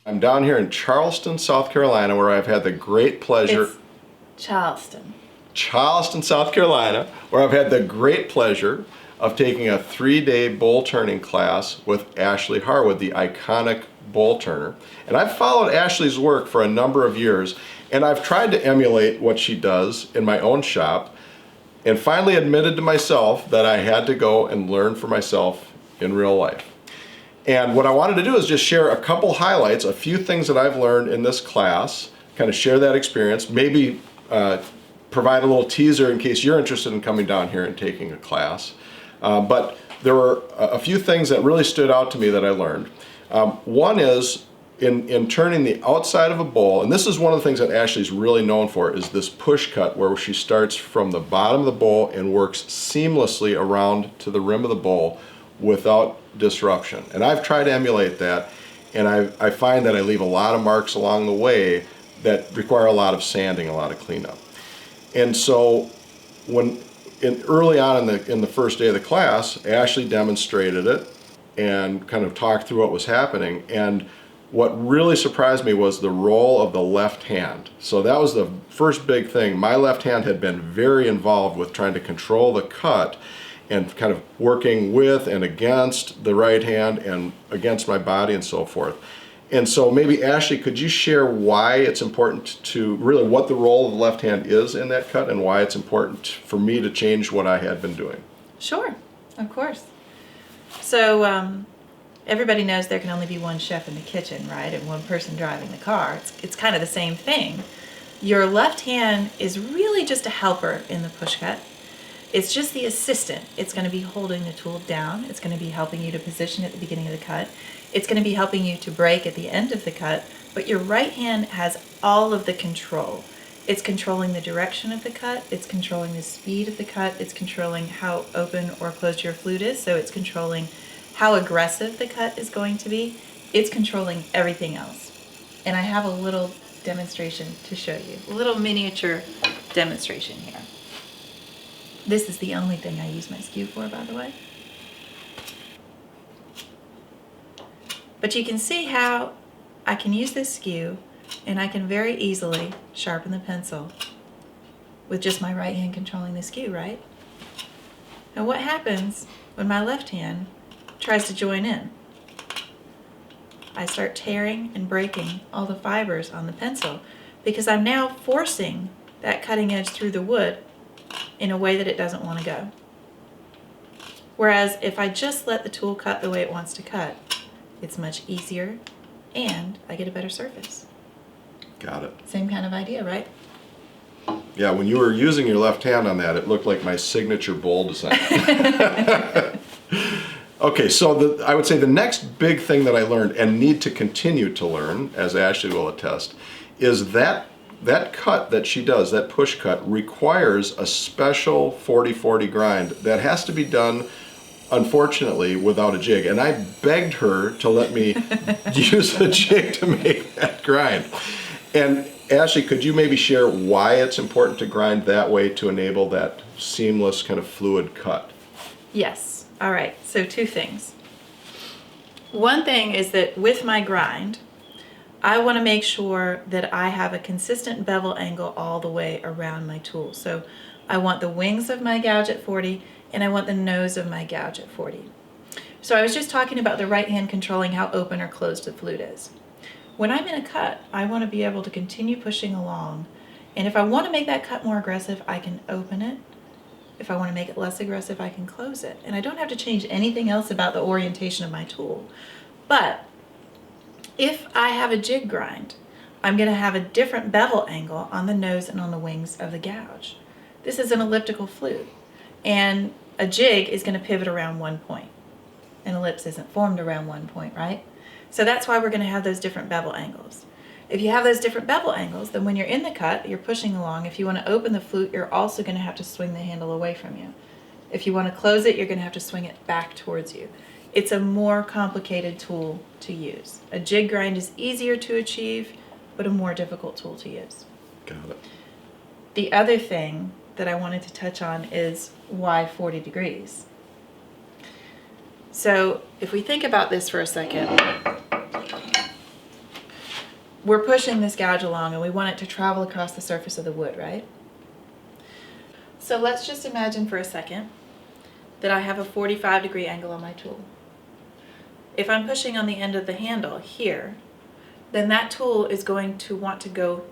I'm down here in Charleston, South Carolina, where I've had the great pleasure... It's Charleston. Charleston, South Carolina, where I've had the great pleasure of taking a 3-day bowl turning class with Ashley Harwood, the iconic bowl turner. And I've followed Ashley's work for a number of years, and I've tried to emulate what she does in my own shop, and finally admitted to myself that I had to go and learn for myself in real life. And what I wanted to do is just share a couple highlights, a few things that I've learned in this class, kind of share that experience, maybe provide a little teaser in case you're interested in coming down here and taking a class. But there were a few things that really stood out to me that I learned. One is in turning the outside of a bowl, and this is one of the things that Ashley's really known for, is this push cut where she starts from the bottom of the bowl and works seamlessly around to the rim of the bowl without disruption. And I've tried to emulate that, and I find that I leave a lot of marks along the way that require a lot of sanding, a lot of cleanup. And so early on in the first day of the class, Ashley demonstrated it and kind of talked through what was happening. And what really surprised me was the role of the left hand. So that was the first big thing. My left hand had been very involved with trying to control the cut and kind of working with and against the right hand and against my body and so forth. And so maybe Ashley, could you share why it's important to, really what the role of the left hand is in that cut and why it's important for me to change what I had been doing? Sure, of course. So everybody knows there can only be one chef in the kitchen, right? And one person driving the car. It's kind of the same thing. Your left hand is really just a helper in the push cut. It's just the assistant. It's going to be holding the tool down. It's going to be helping you to position at the beginning of the cut. It's going to be helping you to break at the end of the cut, but your right hand has all of the control. It's controlling the direction of the cut. It's controlling the speed of the cut. It's controlling how open or closed your flute is. So it's controlling how aggressive the cut is going to be. It's controlling everything else. And I have a little demonstration to show you, a little miniature demonstration here. This is the only thing I use my skew for, by the way. But you can see how I can use this skew and I can very easily sharpen the pencil with just my right hand controlling the skew, right? Now what happens when my left hand tries to join in? I start tearing and breaking all the fibers on the pencil because I'm now forcing that cutting edge through the wood in a way that it doesn't want to go. Whereas if I just let the tool cut the way it wants to cut, it's much easier and I get a better surface. Got it. Same kind of idea, right? Yeah, when you were using your left hand on that, it looked like my signature bowl design. Okay, so I would say the next big thing that I learned and need to continue to learn, as Ashley will attest, is that cut that she does, that push cut, requires a special 40-40 grind that has to be done, unfortunately, without a jig. And I begged her to let me use a jig to make that grind. And Ashley, could you maybe share why it's important to grind that way to enable that seamless kind of fluid cut? Yes. All right. So two things. One thing is that with my grind, I want to make sure that I have a consistent bevel angle all the way around my tool. So I want the wings of my gouge at 40 and I want the nose of my gouge at 40. So I was just talking about the right hand controlling how open or closed the flute is. When I'm in a cut, I want to be able to continue pushing along. And if I want to make that cut more aggressive, I can open it. If I want to make it less aggressive, I can close it. And I don't have to change anything else about the orientation of my tool. But if I have a jig grind, I'm going to have a different bevel angle on the nose and on the wings of the gouge. This is an elliptical flute, and a jig is going to pivot around one point. An ellipse isn't formed around one point, right? So that's why we're going to have those different bevel angles. If you have those different bevel angles, then when you're in the cut, you're pushing along. If you want to open the flute, you're also going to have to swing the handle away from you. If you want to close it, you're going to have to swing it back towards you. It's a more complicated tool to use. A jig grind is easier to achieve, but a more difficult tool to use. Got it. The other thing that I wanted to touch on is why 40 degrees. So if we think about this for a second, we're pushing this gouge along and we want it to travel across the surface of the wood, right? So let's just imagine for a second that I have a 45-degree angle on my tool. If I'm pushing on the end of the handle here, then that tool is going to want to go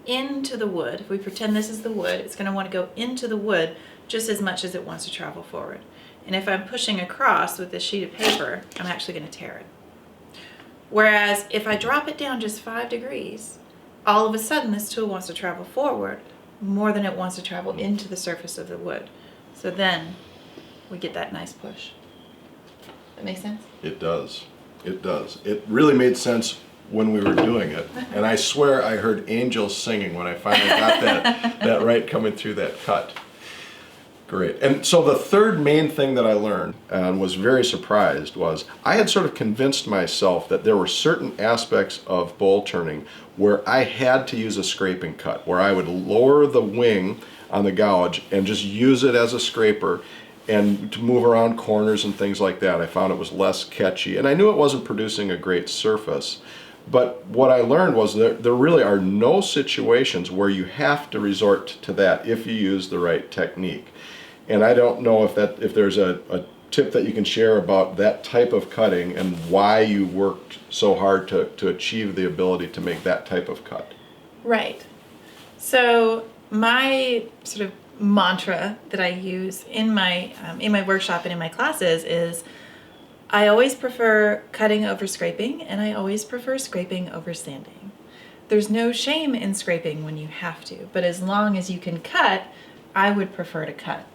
into the wood. If we pretend this is the wood, it's going to want to go into the wood just as much as it wants to travel forward. And if I'm pushing across with this sheet of paper, I'm actually going to tear it. Whereas if I drop it down just 5 degrees, all of a sudden this tool wants to travel forward more than it wants to travel into the surface of the wood. So then we get that nice push. That makes sense? It does. It does. It really made sense when we were doing it. And I swear I heard angels singing when I finally got that right coming through that cut. Great. And so the third main thing that I learned and was very surprised was I had sort of convinced myself that there were certain aspects of bowl turning where I had to use a scraping cut, where I would lower the wing on the gouge and just use it as a scraper and to move around corners and things like that. I found it was less catchy, and I knew it wasn't producing a great surface. But what I learned was that there really are no situations where you have to resort to that if you use the right technique. And I don't know if there's a tip that you can share about that type of cutting and why you worked so hard to achieve the ability to make that type of cut. Right. So my sort of mantra that I use in my workshop and in my classes is I always prefer cutting over scraping, and I always prefer scraping over sanding. There's no shame in scraping when you have to, but as long as you can cut, I would prefer to cut.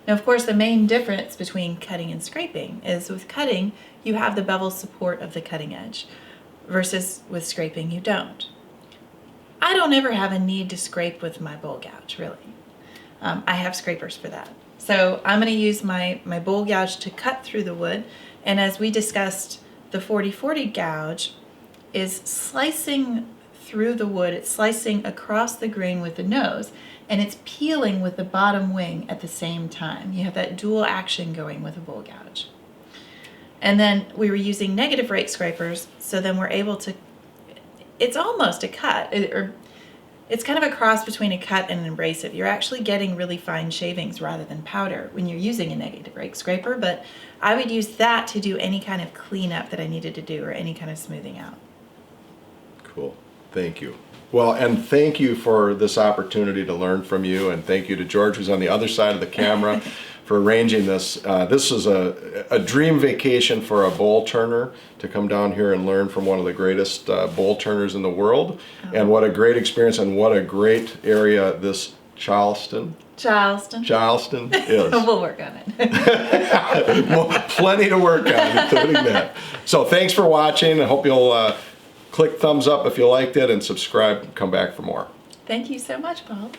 Now, of course, the main difference between cutting and scraping is with cutting, you have the bevel support of the cutting edge, versus with scraping, you don't. I don't ever have a need to scrape with my bowl gouge, really. I have scrapers for that. So I'm going to use my bowl gouge to cut through the wood, and as we discussed, the 40-40 gouge is slicing through the wood, it's slicing across the grain with the nose, and it's peeling with the bottom wing at the same time. You have that dual action going with a bowl gouge. And then we were using negative rake scrapers, so then we're able to, it's almost a cut, or it's kind of a cross between a cut and an abrasive. You're actually getting really fine shavings rather than powder when you're using a negative rake scraper, but I would use that to do any kind of cleanup that I needed to do or any kind of smoothing out. Cool. Thank you. Well, and thank you for this opportunity to learn from you, and thank you to George, who's on the other side of the camera, for arranging this. This is a dream vacation for a bowl turner to come down here and learn from one of the greatest bowl turners in the world. Oh. And what a great experience, and what a great area this Charleston is. We'll work on it. Plenty to work on, including that. So thanks for watching. I hope you'll click thumbs up if you liked it, and subscribe. Come back for more. Thank you so much, Paul.